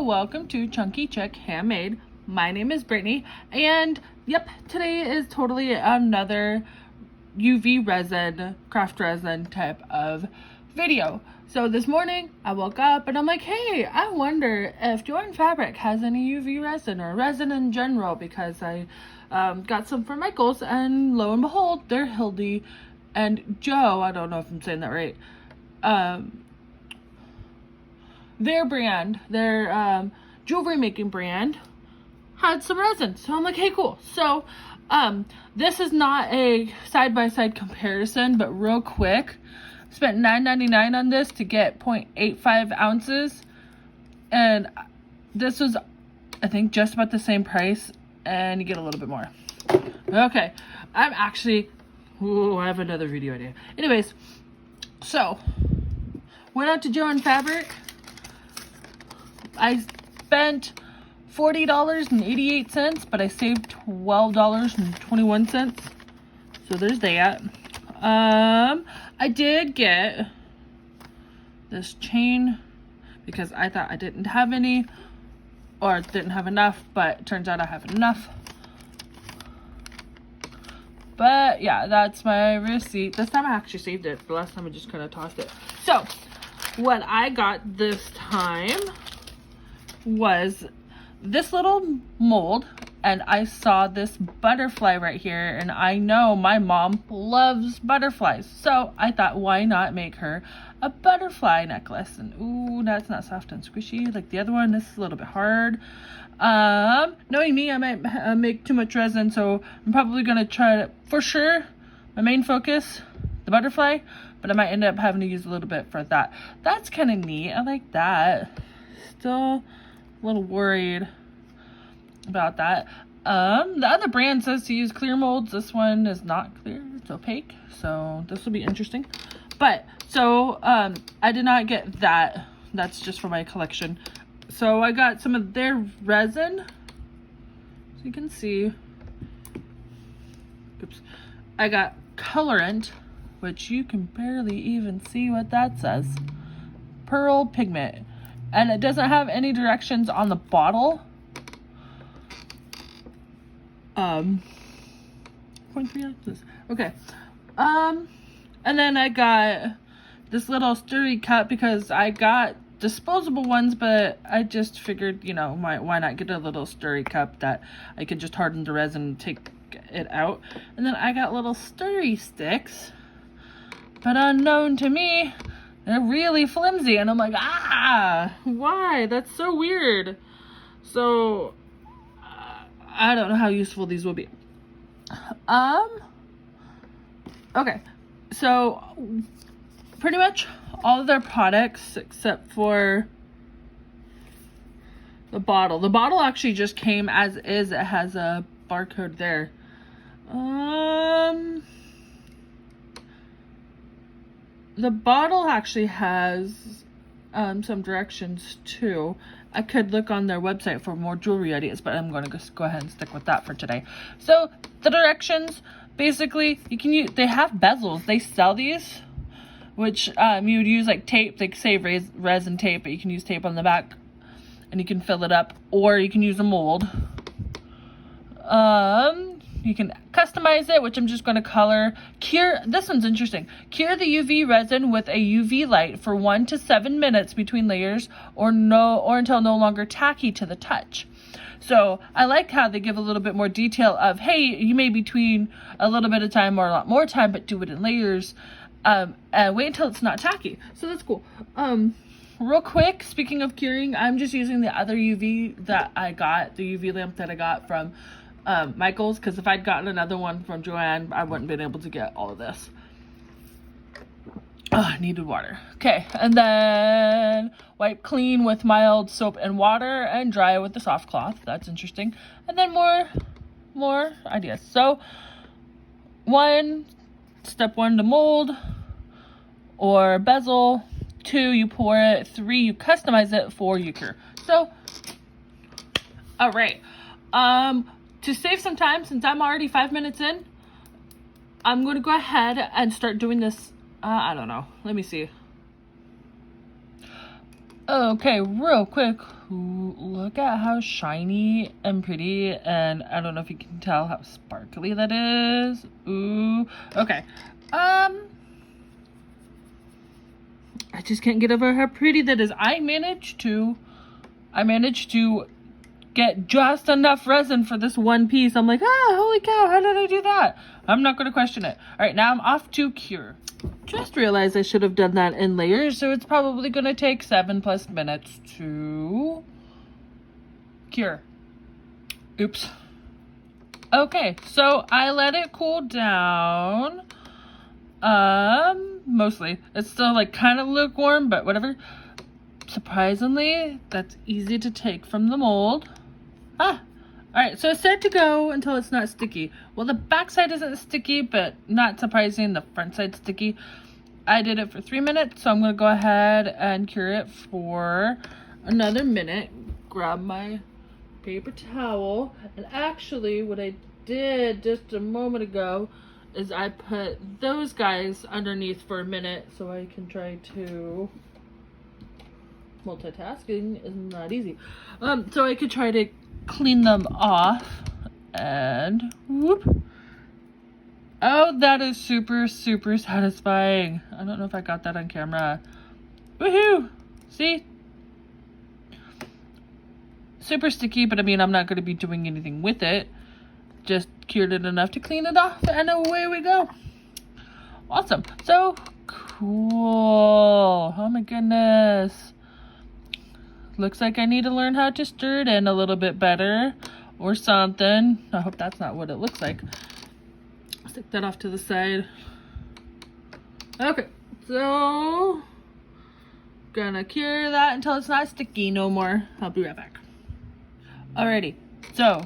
Hello, welcome to Chunky Chick Handmade. My name is Brittany, and yep, today is totally another UV resin, craft resin type of video. So this morning I woke up and I'm like, hey, I wonder if JoAnn Fabric has any UV resin or resin in general, because I got some from Michael's, and lo and behold, they're Hildy and Joe, I don't know if I'm saying that right, their brand, their jewelry making brand, had some resin. So I'm like, hey, cool. So this is not a side-by-side comparison, but real quick, spent $9.99 on this to get 0.85 ounces, and this was, I think, just about the same price, and you get a little bit more. Okay, I'm actually, I have another video idea. Anyways, so went out to JoAnn Fabric. I spent $40.88, but I saved $12.21. So there's that. I did get this chain because I thought I didn't have any, or didn't have enough, but it turns out I have enough. But yeah, that's my receipt. This time I actually saved it. The last time I just kind of tossed it. So what I got this time was this little mold, and I saw this butterfly right here, and I know my mom loves butterflies, so I thought, why not make her a butterfly necklace? And ooh, that's not soft and squishy like the other one. This is a little bit hard. Knowing me, I might make too much resin, so I'm probably gonna try to, for sure, my main focus, the butterfly, but I might end up having to use a little bit for that. That's kind of neat. I like that. Still a little worried about that. The other brand says to use clear molds. This one is not clear, it's opaque, so this will be interesting. But so I did not get that. That's just for my collection. So I got some of their resin, so you can see. Oops. I got colorant, which you can barely even see what that says. Pearl pigment. And it doesn't have any directions on the bottle. 0.3 ounces. Okay. And then I got this little sturdy cup because I got disposable ones, but I just figured, you know, why not get a little sturdy cup that I could just harden the resin and take it out. And then I got little sturdy sticks, but unknown to me, they're really flimsy, and I'm like, why? That's so weird. So I don't know how useful these will be. Okay, so pretty much all of their products except for the bottle. The bottle actually just came as is. It has a barcode there. The bottle actually has some directions too. I could look on their website for more jewelry ideas, but I'm going to just go ahead and stick with that for today. So the directions, basically, you can use, they have bezels. They sell these, which you would use like tape. They say resin tape, but you can use tape on the back and you can fill it up, or you can use a mold. You can customize it, which I'm just going to color. Cure, this one's interesting. Cure the UV resin with a UV light for 1 to 7 minutes between layers, or until no longer tacky to the touch. So I like how they give a little bit more detail of, hey, you may between a little bit of time or a lot more time, but do it in layers, and wait until it's not tacky. So that's cool. Real quick, speaking of curing, I'm just using the other UV that I got, the UV lamp that I got from Michael's, because if I'd gotten another one from JoAnn, I wouldn't been able to get all of this. I needed water. Okay, and then wipe clean with mild soap and water and dry with the soft cloth. That's interesting. And then more ideas. So step 1 to mold or bezel. 2, you pour it. 3, you customize it. 4, you cure. So all right, to save some time, since I'm already 5 minutes in, I'm going to go ahead and start doing this. I don't know. Let me see. Okay, real quick, Ooh, look at how shiny and pretty, and I don't know if you can tell how sparkly that is. Ooh, okay. I just can't get over how pretty that is. I managed to get just enough resin for this one piece. I'm like, holy cow, how did I do that? I'm not gonna question it. All right, now I'm off to cure. Just realized I should have done that in layers, so it's probably gonna take 7+ minutes to cure. Oops. Okay, so I let it cool down. Mostly. It's still like kind of lukewarm, but whatever. Surprisingly, that's easy to take from the mold. Alright, so it's set to go until it's not sticky. Well, the back side isn't sticky, but not surprising, the front side's sticky. I did it for 3 minutes, so I'm going to go ahead and cure it for another minute. Grab my paper towel, and actually what I did just a moment ago is I put those guys underneath for a minute so I can try to... Multitasking is not easy. So I could try to clean them off, and whoop. Oh, that is super, super satisfying. I don't know if I got that on camera. Woohoo! See? Super sticky, but I mean, I'm not going to be doing anything with it. Just cured it enough to clean it off, and away we go. Awesome. So cool. Oh my goodness. Looks like I need to learn how to stir it in a little bit better or something. I hope that's not what it looks like. Stick that off to the side. Okay, so gonna cure that until it's not sticky no more. I'll be right back. Alrighty, so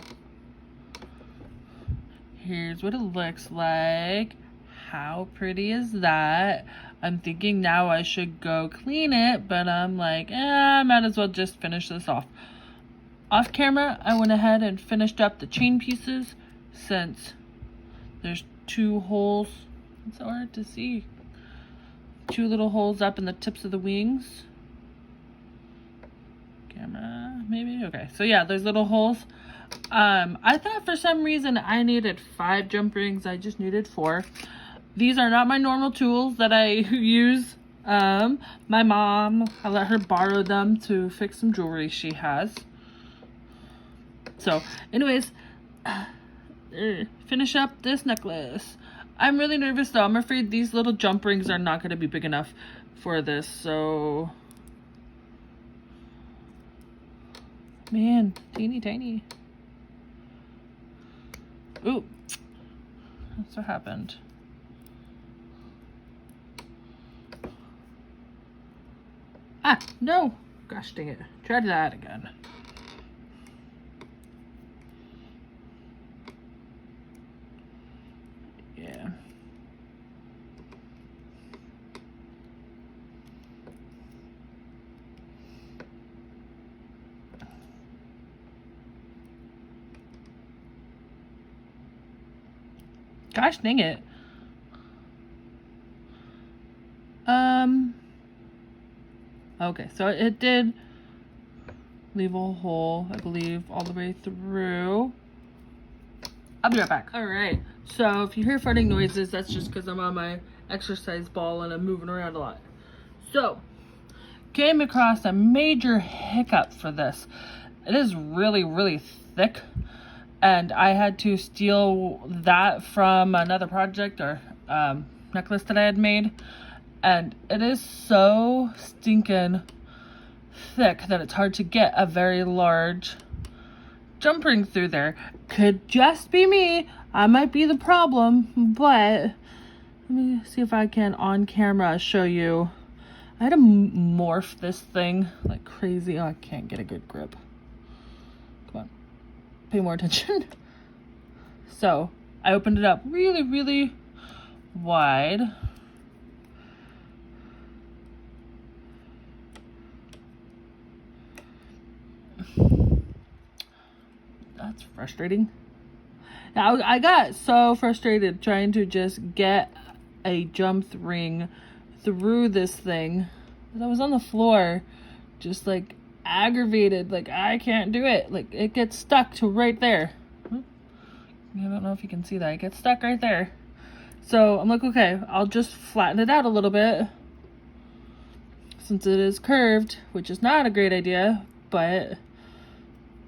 here's what it looks like. How pretty is that? I'm thinking now I should go clean it, but I'm like, I might as well just finish this off. Off camera, I went ahead and finished up the chain pieces since there's 2 holes. It's so hard to see. 2 little holes up in the tips of the wings. Camera, maybe? Okay, so yeah, there's little holes. I thought for some reason I needed 5 jump rings. I just needed 4. These are not my normal tools that I use. My mom, I let her borrow them to fix some jewelry she has. So, anyways, finish up this necklace. I'm really nervous though. I'm afraid these little jump rings are not going to be big enough for this. So, man, teeny tiny. Ooh, that's what happened. No. Gosh dang it. Try that again. Yeah. Gosh dang it. Okay, so it did leave a hole, I believe, all the way through. I'll be right back. Alright, so if you hear farting noises, that's just because I'm on my exercise ball and I'm moving around a lot. So, came across a major hiccup for this. It is really, really thick, and I had to steal that from another project or necklace that I had made. And it is so stinking thick that it's hard to get a very large jump ring through there. Could just be me. I might be the problem, but let me see if I can on camera show you. I had to morph this thing like crazy. Oh, I can't get a good grip. Come on, pay more attention. So I opened it up really, really wide. That's frustrating. Now, I got so frustrated trying to just get a jump ring through this thing that I was on the floor just like aggravated. Like, I can't do it. Like, it gets stuck to right there. I don't know if you can see that. It gets stuck right there. So I'm like, okay, I'll just flatten it out a little bit since it is curved, which is not a great idea, but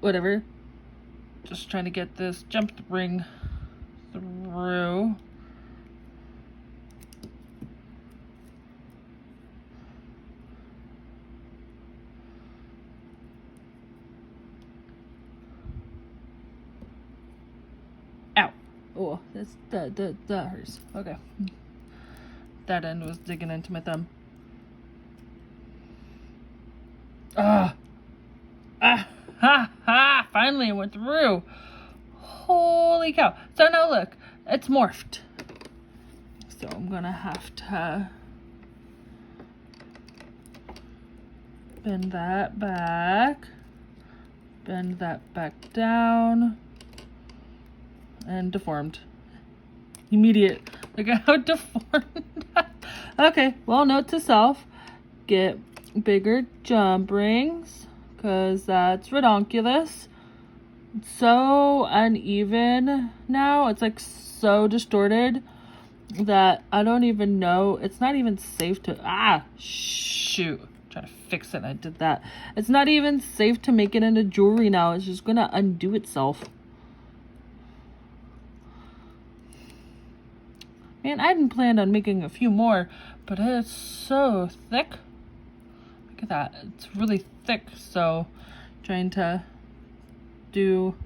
whatever. Just trying to get this jump ring through. Ow. Oh, that hurts. Okay. That end was digging into my thumb. Ha ha! Finally it went through. Holy cow. So now look, it's morphed. So I'm gonna have to bend that back down, and deformed. Immediate. Look at how deformed. Okay, well, note to self, get bigger jump rings, because that's redonkulous. It's so uneven now. It's like so distorted that I don't even know. It's not even safe to, shoot. Trying to fix it. I did that. It's not even safe to make it into jewelry now. It's just gonna undo itself. Man, I hadn't planned on making a few more, but it's so thick. Look at that. It's really thick. So trying to do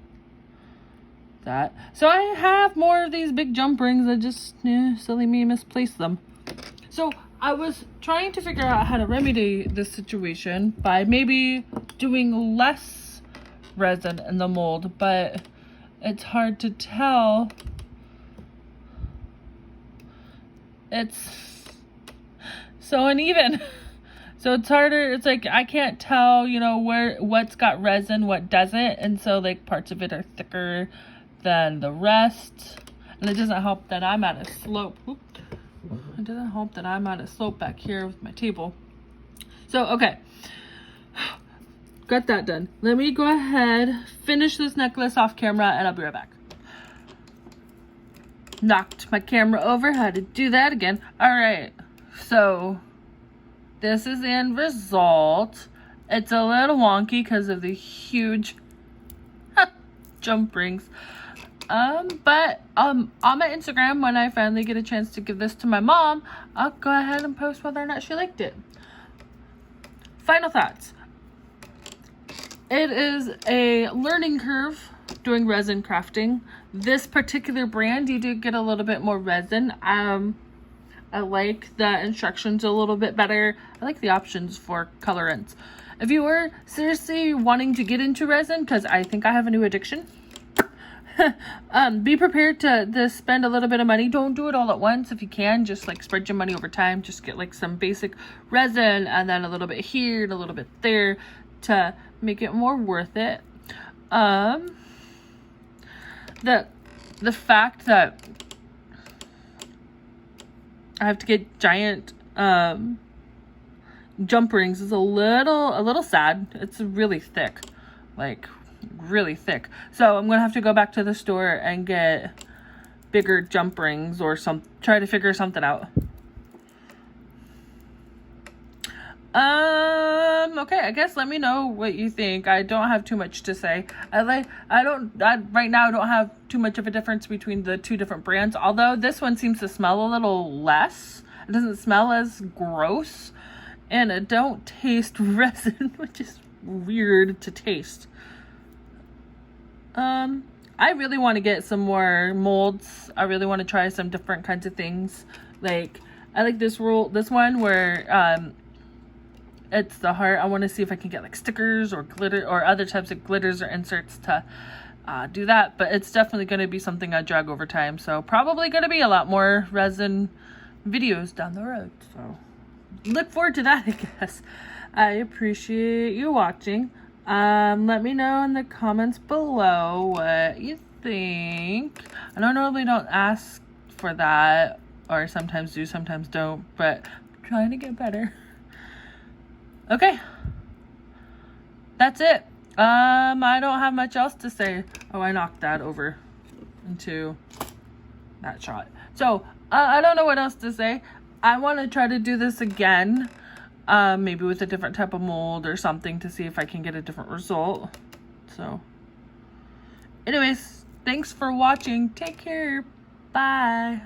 that. So I have more of these big jump rings. I just, silly me, misplaced them. So I was trying to figure out how to remedy this situation by maybe doing less resin in the mold, but it's hard to tell. It's so uneven. So it's harder. It's like I can't tell, what's got resin, what doesn't. And so like parts of it are thicker than the rest. And it doesn't help that I'm at a slope. It doesn't help that I'm at a slope back here with my table. So, okay. Got that done. Let me go ahead, finish this necklace off camera, and I'll be right back. Knocked my camera over. Had to do that again. All right. So this is the end result. It's a little wonky because of the huge jump rings. But on my Instagram, when I finally get a chance to give this to my mom, I'll go ahead and post whether or not she liked it. Final thoughts. It is a learning curve doing resin crafting. This particular brand, you do get a little bit more resin. I like the instructions a little bit better. I like the options for colorants. If you were seriously wanting to get into resin, because I think I have a new addiction, be prepared to spend a little bit of money. Don't do it all at once. If you can, just like spread your money over time. Just get like some basic resin and then a little bit here and a little bit there to make it more worth it. The fact that I have to get giant jump rings is a little sad. It's really thick, like really thick. So I'm gonna have to go back to the store and get bigger jump rings or try to figure something out. Okay, I guess let me know what you think. I don't have too much to say. Right now I don't have too much of a difference between the two different brands, although this one seems to smell a little less. It doesn't smell as gross, and it don't taste resin, which is weird to taste. I really want to get some more molds. I really want to try some different kinds of things. Like, I like this one where, it's the heart. I want to see if I can get like stickers or glitter or other types of glitters or inserts to do that. But it's definitely going to be something I drag over time. So probably going to be a lot more resin videos down the road. So look forward to that, I guess. I appreciate you watching. Let me know in the comments below what you think. I normally don't ask for that, or sometimes do, sometimes don't, but I'm trying to get better. Okay. that's it. I don't have much else to say. Oh, I knocked that over into that shot. So I don't know what else to say. I want to try to do this again, maybe with a different type of mold or something, to see if I can get a different result. So anyways, thanks for watching. Take care. Bye.